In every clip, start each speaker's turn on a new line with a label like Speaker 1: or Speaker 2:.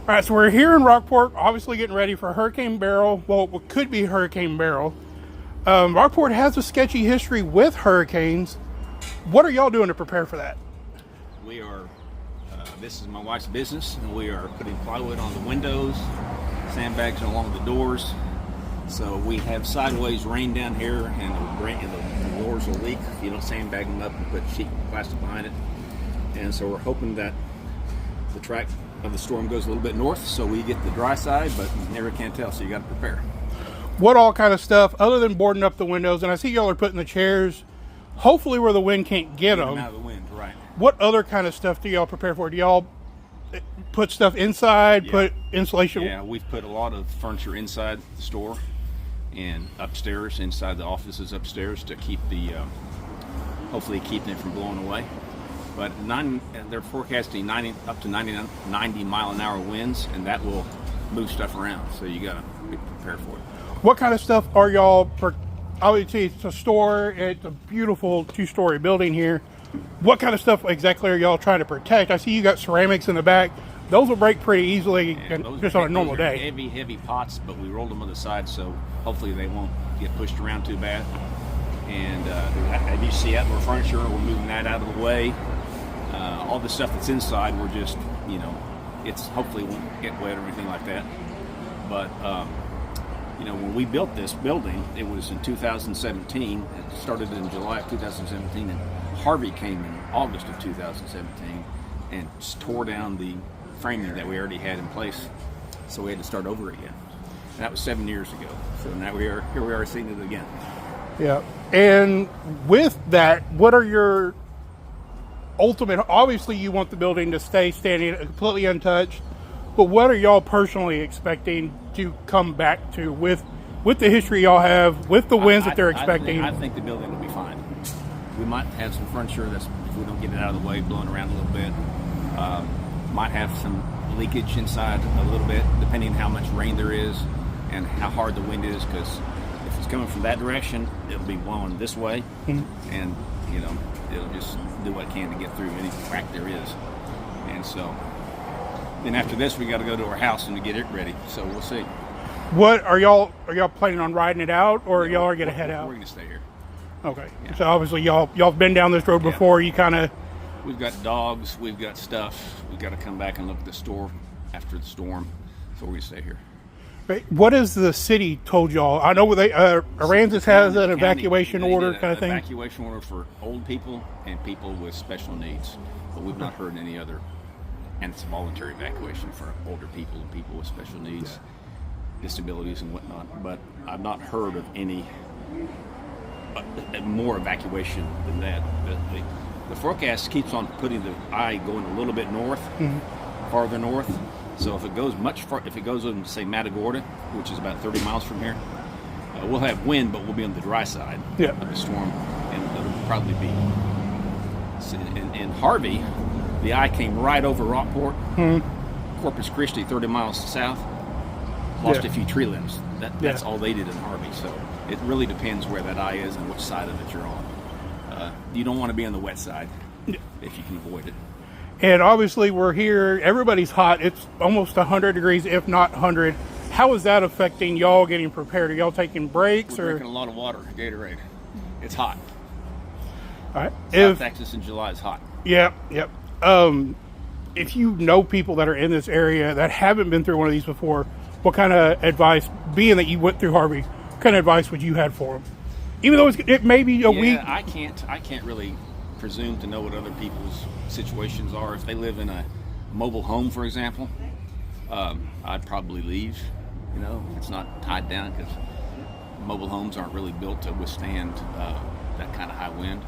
Speaker 1: All right, so we're here in Rockport, obviously getting ready for Hurricane Beryl. Well, what could be Hurricane Beryl. Rockport has a sketchy history with hurricanes. What are y'all doing to prepare for that?
Speaker 2: We are, this is my wife's business, and we are putting plywood on the windows, sandbags along the doors. So we have sideways rain down here, and the doors will leak if you don't sandbag them up and put sheet plastic behind it. And so we're hoping that the track of the storm goes a little bit north, so we get the dry side, but you never can tell, so you got to prepare.
Speaker 1: What all kind of stuff, other than boarding up the windows, and I see y'all are putting the chairs, hopefully where the wind can't get them.
Speaker 2: Out of the wind, right.
Speaker 1: What other kind of stuff do y'all prepare for? Do y'all put stuff inside, put insulation?
Speaker 2: Yeah, we've put a lot of furniture inside the store and upstairs, inside the offices upstairs, to keep the, hopefully keeping it from blowing away. But they're forecasting up to 90 mile an hour winds, and that will move stuff around. So you got to be prepared for it.
Speaker 1: What kind of stuff are y'all? Obviously, it's a store. It's a beautiful 2-story building here. What kind of stuff exactly are y'all trying to protect? I see you got ceramics in the back. Those will break pretty easily, just on a normal day.
Speaker 2: Heavy pots, but we rolled them on the side, so hopefully they won't get pushed around too bad. And as you see outdoor furniture, we're moving that out of the way. All the stuff that's inside, we're just, it's hopefully won't get wet or anything like that. But, when we built this building, it was in 2017. It started in July of 2017, and Harvey came in August of 2017 and tore down the framing that we already had in place. So we had to start over again. And that was 7 years ago. So now here we are seeing it again.
Speaker 1: Yeah. And with that, what are your ultimate, obviously you want the building to stay standing completely untouched, but what are y'all personally expecting to come back to with the history y'all have, with the winds that they're expecting?
Speaker 2: I think the building will be fine. We might have some furniture that's, if we don't get it out of the way, blowing around a little bit. Might have some leakage inside a little bit, depending on how much rain there is and how hard the wind is, because if it's coming from that direction, it'll be blowing this way, and it'll just do what it can to get through any crack there is. And so then after this, we got to go to our house and to get it ready. So we'll see.
Speaker 1: What are y'all planning on riding it out, or y'all are gonna head out?
Speaker 2: We're gonna stay here.
Speaker 1: Okay. Yeah. So obviously y'all've been down this road before. You kind of.
Speaker 2: We've got dogs. We've got stuff. We've got to come back and look at the store after the storm. So we're gonna stay here.
Speaker 1: What has the city told y'all? I know Aransas has an evacuation order kind of thing.
Speaker 2: Evacuation order for old people and people with special needs, but we've not heard any other. And it's a voluntary evacuation for older people and people with special needs, disabilities and whatnot. But I've not heard of any more evacuation than that. The forecast keeps on putting the eye going a little bit north, farther north. So if it goes if it goes in, say, Matagorda, which is about 30 miles from here, we'll have wind, but we'll be on the dry side of the storm, and it'll probably be. In Harvey, the eye came right over Rockport, Corpus Christi, 30 miles south. Lost a few tree limbs. That's all they did in Harvey. So it really depends where that eye is and which side of it you're on. You don't want to be on the wet side if you can avoid it.
Speaker 1: And obviously we're here, everybody's hot. It's almost 100 degrees, if not 100. How is that affecting y'all getting prepared? Are y'all taking breaks?
Speaker 2: We're drinking a lot of water, Gatorade. It's hot.
Speaker 1: All right.
Speaker 2: South Texas in July is hot.
Speaker 1: Yep. If you know people that are in this area that haven't been through one of these before, what kind of advice, being that you went through Harvey, what kind of advice would you have for them? Even though it may be a week.
Speaker 2: I can't really presume to know what other people's situations are. If they live in a mobile home, for example, I'd probably leave. It's not tied down, because mobile homes aren't really built to withstand that kind of high wind.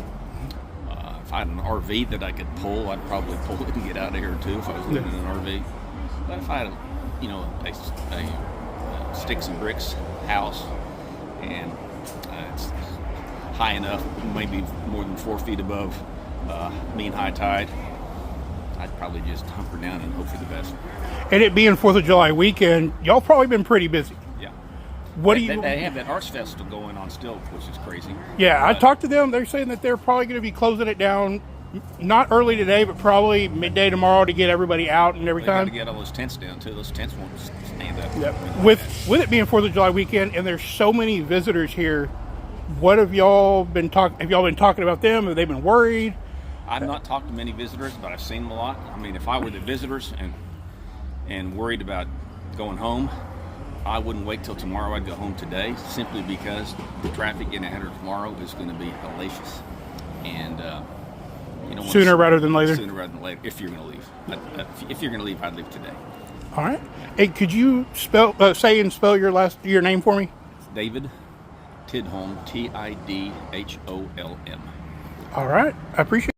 Speaker 2: If I had an RV that I could pull, I'd probably pull it and get out of here too if I was living in an RV. But if I had a sticks and bricks house, and it's high enough, maybe more than 4 feet above mean high tide, I'd probably just hunker down and hope for the best.
Speaker 1: And it being 4th of July weekend, y'all probably been pretty busy.
Speaker 2: Yeah.
Speaker 1: They
Speaker 2: have that Arts Festival going on still, which is crazy.
Speaker 1: Yeah, I talked to them. They're saying that they're probably going to be closing it down Not early today, but probably midday tomorrow to get everybody out and
Speaker 2: We got to
Speaker 1: everything.
Speaker 2: get all those tents down too. Those tents won't stand up.
Speaker 1: Yep. With it being 4th of July weekend and there's so many visitors here, what have y'all been talking? Have y'all been talking about them? Have they been worried?
Speaker 2: I've not talked to many visitors, but I've seen them a lot. I mean, if I were the visitors and worried about going home, I wouldn't wait till tomorrow. I'd go home today, simply because the traffic getting ahead of tomorrow is going to be hellacious. And you know,
Speaker 1: Sooner rather than later.
Speaker 2: Sooner rather than later, if you're going to leave. If you're going to leave, I'd leave today.
Speaker 1: All right. Hey, could you spell your name for me?
Speaker 2: David Tidholm, Tidholm.
Speaker 1: All right. I appreciate it.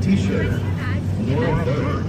Speaker 3: T-shirt. More bird.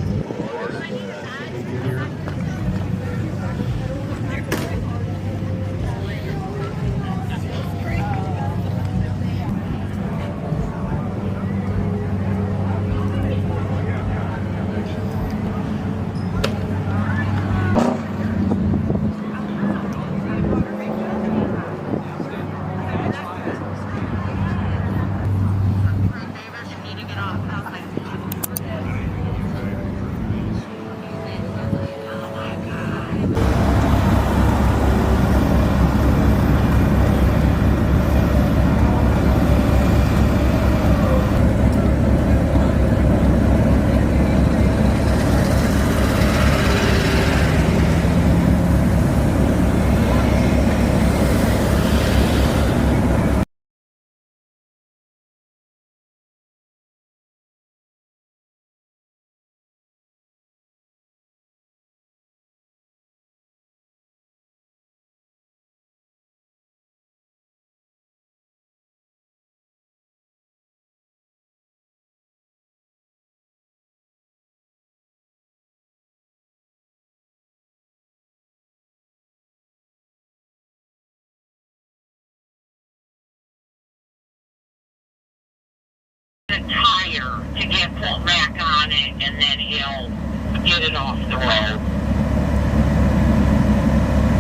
Speaker 4: The tire to get put back on it, and then he'll get it off the road.